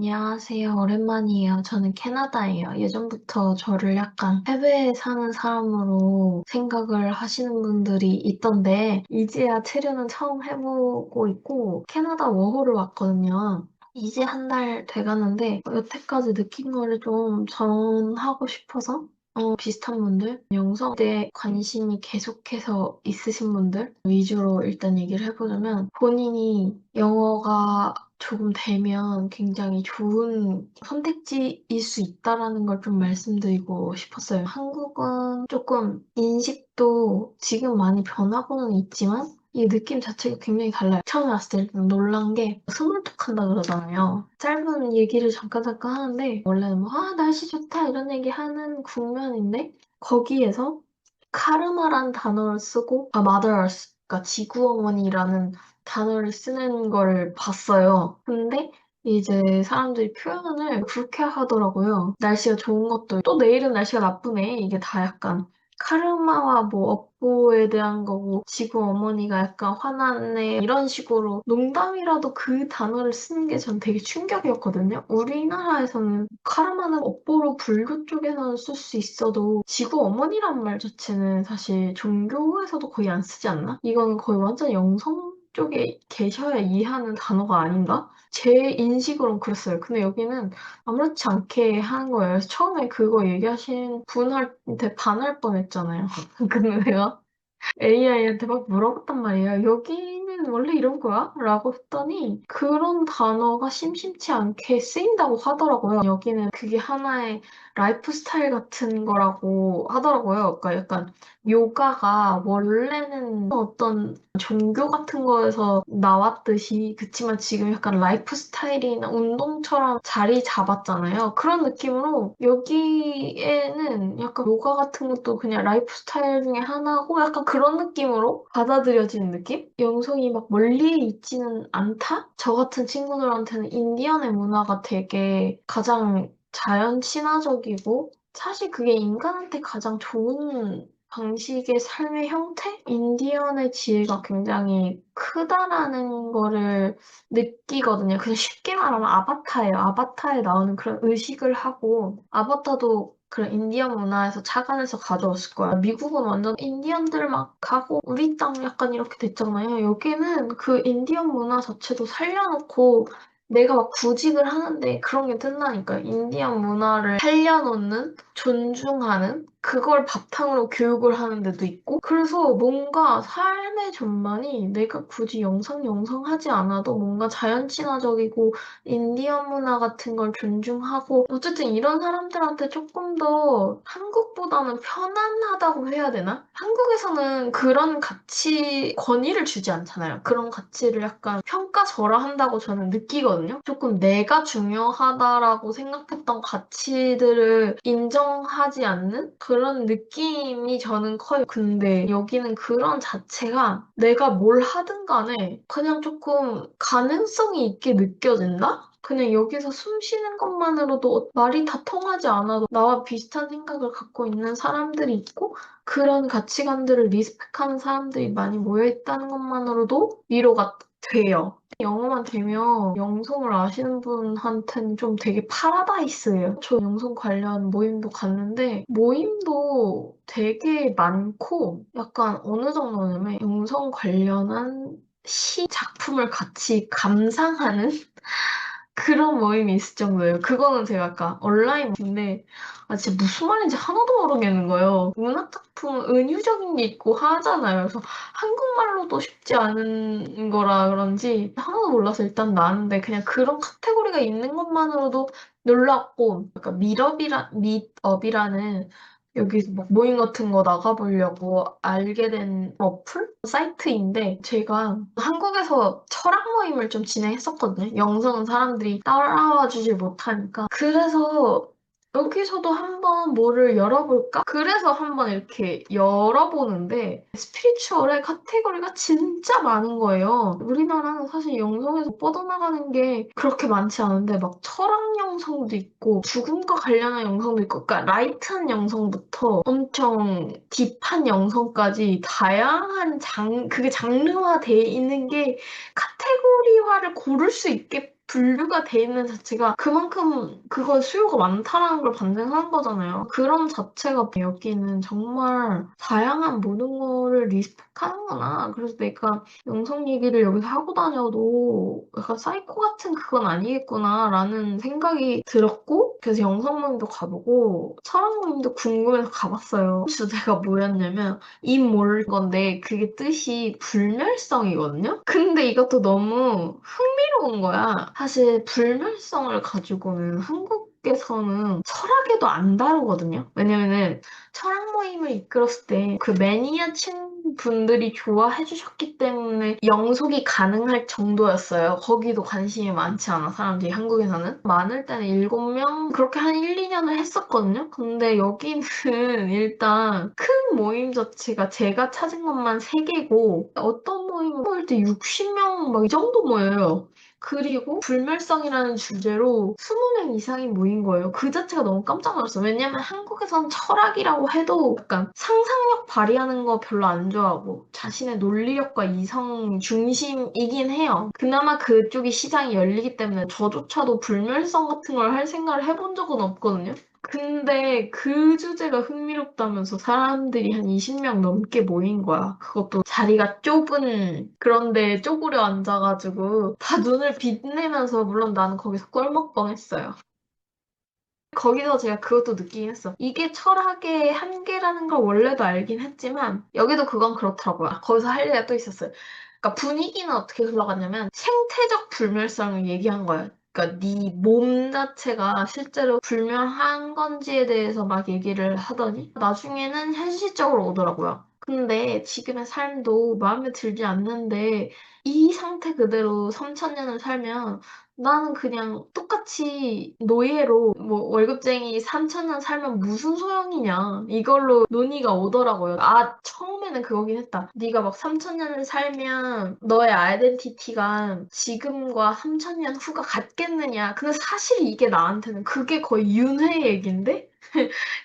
안녕하세요. 오랜만이에요. 저는 캐나다예요. 예전부터 저를 약간 해외에 사는 사람으로 생각을 하시는 분들이 있던데, 이제야 체류는 처음 해보고 있고, 캐나다 워홀을 왔거든요. 이제 한 달 돼가는데, 여태까지 느낀 거를 좀 전하고 싶어서, 비슷한 분들, 영성에 관심이 계속해서 있으신 분들 위주로 일단 얘기를 해보자면, 본인이 영어가 조금 되면 굉장히 좋은 선택지일 수 있다라는 걸 좀 말씀드리고 싶었어요. 한국은 조금 인식도 지금 많이 변하고는 있지만 이 느낌 자체가 굉장히 달라요. 처음에 왔을 때 좀 놀란 게 스몰톡 한다 그러잖아요. 짧은 얘기를 잠깐 하는데 원래는 뭐, 날씨 좋다 이런 얘기 하는 국면인데 거기에서 카르마란 단어를 쓰고 Mother Earth, 그러니까 지구 어머니라는 단어를 쓰는 걸 봤어요. 근데 이제 사람들이 표현을 그렇게 하더라고요. 날씨가 좋은 것도 또 내일은 날씨가 나쁘네. 이게 다 약간 카르마와 뭐 업보에 대한 거고 지구 어머니가 약간 화났네 이런 식으로 농담이라도 그 단어를 쓰는 게 전 되게 충격이었거든요. 우리나라에서는 카르마는 업보로 불교 쪽에서는 쓸 수 있어도 지구 어머니란 말 자체는 사실 종교에서도 거의 안 쓰지 않나? 이건 거의 완전 영성 쪽에 계셔야 이해하는 단어가 아닌가? 제 인식으로는 그랬어요. 근데 여기는 아무렇지 않게 하는 거예요. 그래서 처음에 그거 얘기하신 분한테 반할 뻔했잖아요. 근데 내가 AI한테 막 물어봤단 말이에요. 여기는 원래 이런 거야? 라고 했더니 그런 단어가 심심치 않게 쓰인다고 하더라고요. 여기는 그게 하나의 라이프 스타일 같은 거라고 하더라고요. 그러니까 약간 요가가 원래는 어떤 종교 같은 거에서 나왔듯이 그치만 지금 약간 라이프 스타일이나 운동처럼 자리 잡았잖아요. 그런 느낌으로 여기에는 약간 요가 같은 것도 그냥 라이프 스타일 중에 하나고 약간 그런 느낌으로 받아들여지는 느낌? 영성이 막 멀리에 있지는 않다? 저 같은 친구들한테는 인디언의 문화가 되게 가장 자연 친화적이고 사실 그게 인간한테 가장 좋은 방식의 삶의 형태? 인디언의 지혜가 굉장히 크다라는 거를 느끼거든요. 그냥 쉽게 말하면 아바타예요. 아바타에 나오는 그런 의식을 하고 아바타도 그런 인디언 문화에서 착안해서 가져왔을 거야. 미국은 완전 인디언들 막 가고 우리 땅 약간 이렇게 됐잖아요. 여기는 그 인디언 문화 자체도 살려놓고 내가 막 구직을 하는데 그런 게 뜬다니까요. 인디언 문화를 살려놓는, 존중하는, 그걸 바탕으로 교육을 하는 데도 있고. 그래서 뭔가 삶의 전반이 내가 굳이 영상하지 않아도 뭔가 자연 친화적이고 인디언 문화 같은 걸 존중하고 어쨌든 이런 사람들한테 조금 더 한국보다는 편안하다고 해야 되나? 한국에서는 그런 가치 권위를 주지 않잖아요. 그런 가치를 약간 평가절하한다고 저는 느끼거든요. 조금 내가 중요하다라고 생각했던 가치들을 인정하지 않는 그런 느낌이 저는 커요. 근데 여기는 그런 자체가 내가 뭘 하든 간에 그냥 조금 가능성이 있게 느껴진다? 그냥 여기서 숨 쉬는 것만으로도 말이 다 통하지 않아도 나와 비슷한 생각을 갖고 있는 사람들이 있고 그런 가치관들을 리스펙하는 사람들이 많이 모여있다는 것만으로도 위로가 돼요. 영어만 되면 영성을 아시는 분한테는 좀 되게 파라다이스예요. 저 영성 관련 모임도 갔는데 모임도 되게 많고 약간 어느 정도냐면 영성 관련한 시 작품을 같이 감상하는 그런 모임이 있을 정도예요. 그거는 제가 아까 온라인인데 진짜 무슨 말인지 하나도 모르겠는 거예요. 문학 작품은 은유적인 게 있고 하잖아요. 그래서 한국말로도 쉽지 않은 거라 그런지 하나도 몰라서 일단 나왔는데 그냥 그런 카테고리가 있는 것만으로도 놀랍고 약간 미업이라는 여기 막 모임 같은 거 나가보려고 알게 된 어플? 사이트인데 제가 한국에서 철학 모임을 좀 진행했었거든요. 영성은 사람들이 따라와 주질 못하니까. 그래서 여기서도 한번 뭐를 열어볼까? 그래서 한번 이렇게 열어보는데 스피리추얼의 카테고리가 진짜 많은 거예요. 우리나라는 사실 영성에서 뻗어나가는 게 그렇게 많지 않은데 막 철학 영성도 있고 죽음과 관련한 영성도 있고 그러니까 라이트한 영성부터 엄청 딥한 영성까지 다양한 그게 장르화돼 있는 게 카테고리화를 고를 수 있게 분류가 돼 있는 자체가 그만큼 그거 수요가 많다라는 걸 반증하는 거잖아요. 그런 자체가 여기는 정말 다양한 모든 거를 리스펙하는구나. 그래서 내가 영성 얘기를 여기서 하고 다녀도 약간 사이코 같은 그건 아니겠구나라는 생각이 들었고, 그래서 영성 모임도 가보고 철학 모임도 궁금해서 가봤어요. 주제가 뭐였냐면 입 모를 건데 그게 뜻이 불멸성이거든요? 근데 이것도 너무 흥미로운 거야. 사실 불멸성을 가지고는 한국에서는 철학에도 안 다루거든요. 왜냐면은 철학 모임을 이끌었을 때 그 매니아층 분들이 좋아해 주셨기 때문에 영속이 가능할 정도였어요. 거기도 관심이 많지 않아, 사람들이 한국에서는. 많을 때는 7명? 그렇게 한 1, 2년을 했었거든요. 근데 여기는 일단 큰 모임 자체가 제가 찾은 것만 3개고 어떤 모임은 모일 때 60명 막 이 정도 모여요. 그리고 불멸성이라는 주제로 20명 이상이 모인 거예요. 그 자체가 너무 깜짝 놀랐어요. 왜냐면 한국에선 철학이라고 해도 약간 상상력 발휘하는 거 별로 안 좋아하고 자신의 논리력과 이성 중심이긴 해요. 그나마 그쪽이 시장이 열리기 때문에 저조차도 불멸성 같은 걸 할 생각을 해본 적은 없거든요. 근데 그 주제가 흥미롭다면서 사람들이 한 20명 넘게 모인 거야. 그것도 자리가 좁은 그런데 쪼그려 앉아가지고 다 눈을 빛내면서 물론 나는 거기서 꿀먹방 했어요. 거기서 제가 그것도 느끼긴 했어. 이게 철학의 한계라는 걸 원래도 알긴 했지만 여기도 그건 그렇더라고요. 거기서 할 얘기가 또 있었어요. 그러니까 분위기는 어떻게 흘러갔냐면 생태적 불멸성을 얘기한 거예요. 그러니까 네 몸 자체가 실제로 불멸한 건지에 대해서 막 얘기를 하더니 나중에는 현실적으로 오더라고요. 근데 지금의 삶도 마음에 들지 않는데 이 상태 그대로 3,000년을 살면 나는 그냥 똑같이 노예로 뭐 월급쟁이 3,000원 살면 무슨 소용이냐 이걸로 논의가 오더라고요. 아 처음에는 그거긴 했다. 네가 막 3,000년을 살면 너의 아이덴티티가 지금과 3,000년 후가 같겠느냐. 근데 사실 이게 나한테는 그게 거의 윤회 얘긴데?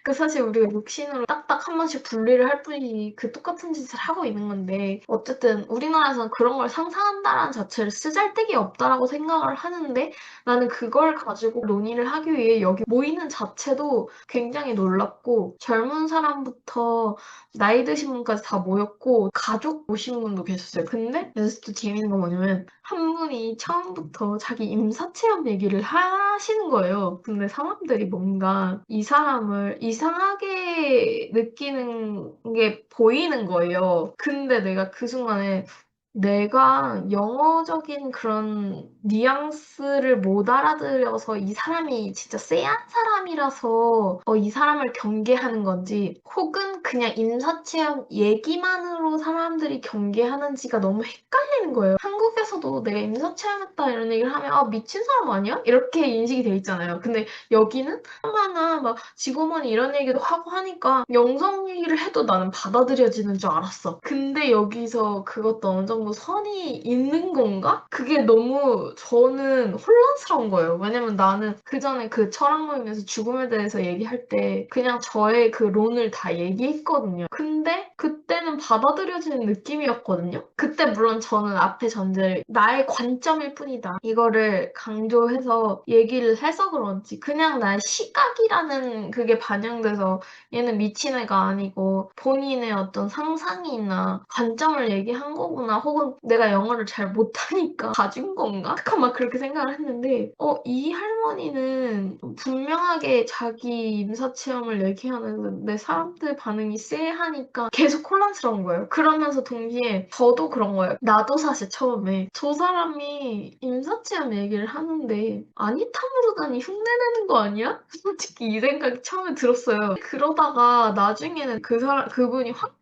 그 사실 우리가 육신으로 딱딱 한 번씩 분리를 할 뿐이지 그 똑같은 짓을 하고 있는 건데 어쨌든 우리나라에서는 그런 걸 상상한다라는 자체를 쓰잘데기 없다라고 생각을 하는데 나는 그걸 가지고 논의를 하기 위해 여기 모이는 자체도 굉장히 놀랍고 젊은 사람부터 나이 드신 분까지 다 모였고 가족 오신 분도 계셨어요. 근데 여기서 또 재밌는 건 뭐냐면 한 분이 처음부터 자기 임사체험 얘기를 하시는 거예요. 근데 사람들이 뭔가 이 사람을 이상하게 느끼는 게 보이는 거예요. 근데 내가 그 순간에 내가 영어적인 그런 뉘앙스를 못 알아들어서 이 사람이 진짜 쎄한 사람이라서 이 사람을 경계하는 건지 혹은 그냥 인사체험 얘기만으로 사람들이 경계하는지가 너무 헷갈리는 거예요. 한국에서도 내가 인사체험했다 이런 얘기를 하면 아 미친 사람 아니야? 이렇게 인식이 돼 있잖아요. 근데 여기는 얼마나 막 직원이 이런 얘기도 하고 하니까 영성 얘기를 해도 나는 받아들여지는 줄 알았어. 근데 여기서 그것도 어느 정도 선이 있는 건가? 그게 너무 저는 혼란스러운 거예요. 왜냐면 나는 그 전에 그 철학 모임에서 죽음에 대해서 얘기할 때 그냥 저의 그 론을 다 얘기했거든요. 근데 그때는 받아들여지는 느낌이었거든요. 그때 물론 저는 앞에 전제를 나의 관점일 뿐이다. 이거를 강조해서 얘기를 해서 그런지 그냥 나의 시각이라는 그게 반영돼서 얘는 미친 애가 아니고 본인의 어떤 상상이나 관점을 얘기한 거구나. 혹은 내가 영어를 잘 못하니까 가진 건가? 약간 막 그렇게 생각을 했는데 이 할머니는 분명하게 자기 임사체험을 얘기하는데 사람들 반응이 쎄하니까 계속 혼란스러운 거예요. 그러면서 동시에 저도 그런 거예요. 나도 사실 처음에 저 사람이 임사체험 얘기를 하는데 아니타무르다니 흉내내는 거 아니야? 솔직히 이 생각이 처음에 들었어요. 그러다가 나중에는 그분이 확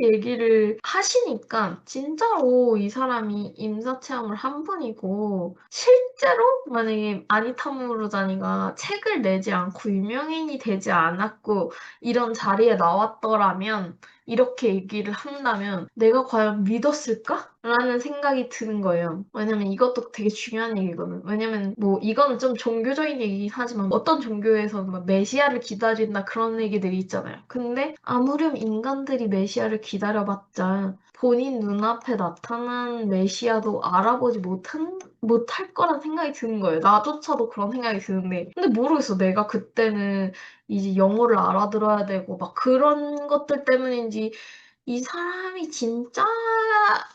얘기를 하시니까 진짜로 이 사람이 임사체험을 한 분이고 실제로 만약에 아니타 무르자니가 책을 내지 않고 유명인이 되지 않았고 이런 자리에 나왔더라면 이렇게 얘기를 한다면 내가 과연 믿었을까? 라는 생각이 드는 거예요. 왜냐면 이것도 되게 중요한 얘기거든. 왜냐면 뭐 이거는 좀 종교적인 얘기긴 하지만 어떤 종교에서는 막 메시아를 기다린다 그런 얘기들이 있잖아요. 근데 아무렴 인간들이 메시아를 기다려봤자 본인 눈앞에 나타난 메시아도 알아보지 못할 거란 생각이 드는 거예요. 나조차도 그런 생각이 드는데. 근데 모르겠어. 내가 그때는 이제 영어를 알아들어야 되고 막 그런 것들 때문인지 이 사람이 진짜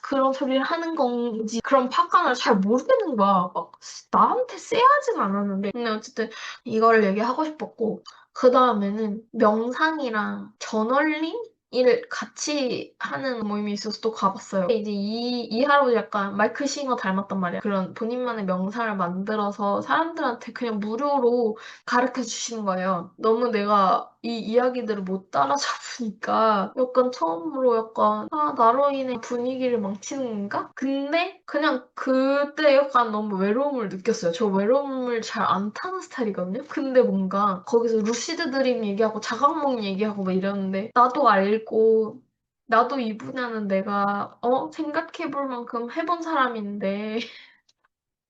그런 소리를 하는 건지 그런 파악감을 잘 모르겠는 거야. 막 나한테 쎄하진 않았는데. 근데 어쨌든 이거를 얘기하고 싶었고 그다음에는 명상이랑 저널링? 을 같이 하는 모임이 있어서 또 가봤어요. 이제 이 할아버지 약간 마이클 싱어 닮았단 말이야. 그런 본인만의 명상을 만들어서 사람들한테 그냥 무료로 가르쳐 주시는 거예요. 너무 내가 이 이야기들을 못 따라잡으니까 약간 처음으로 약간 나로 인해 분위기를 망치는 건가? 근데 그냥 그때 약간 너무 외로움을 느꼈어요. 저 외로움을 잘 안 타는 스타일이거든요. 근데 뭔가 거기서 루시드 드림 얘기하고 자각몽 얘기하고 막 이러는데 나도 알고 나도 이 분야는 내가 생각해볼 만큼 해본 사람인데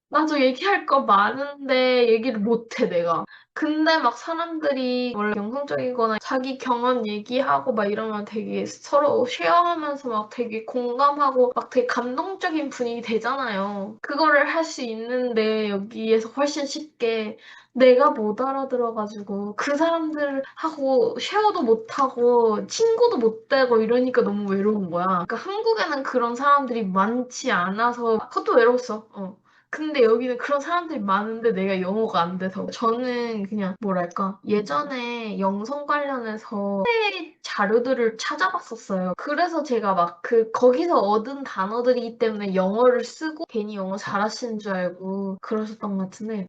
나도 얘기할 거 많은데 얘기를 못해, 내가. 근데 막 사람들이 원래 영성적인 거나 자기 경험 얘기하고 막 이러면 되게 서로 쉐어하면서 막 되게 공감하고 막 되게 감동적인 분위기 되잖아요. 그거를 할 수 있는데 여기에서 훨씬 쉽게 내가 못 알아들어가지고 그 사람들하고 쉐어도 못하고 친구도 못 되고 이러니까 너무 외로운 거야. 그러니까 한국에는 그런 사람들이 많지 않아서 그것도 외로웠어. 근데 여기는 그런 사람들이 많은데 내가 영어가 안 돼서 저는 그냥 뭐랄까 예전에 영성 관련해서 자료들을 찾아봤었어요. 그래서 제가 막 거기서 얻은 단어들이기 때문에 영어를 쓰고 괜히 영어 잘하시는 줄 알고 그러셨던 것 같은데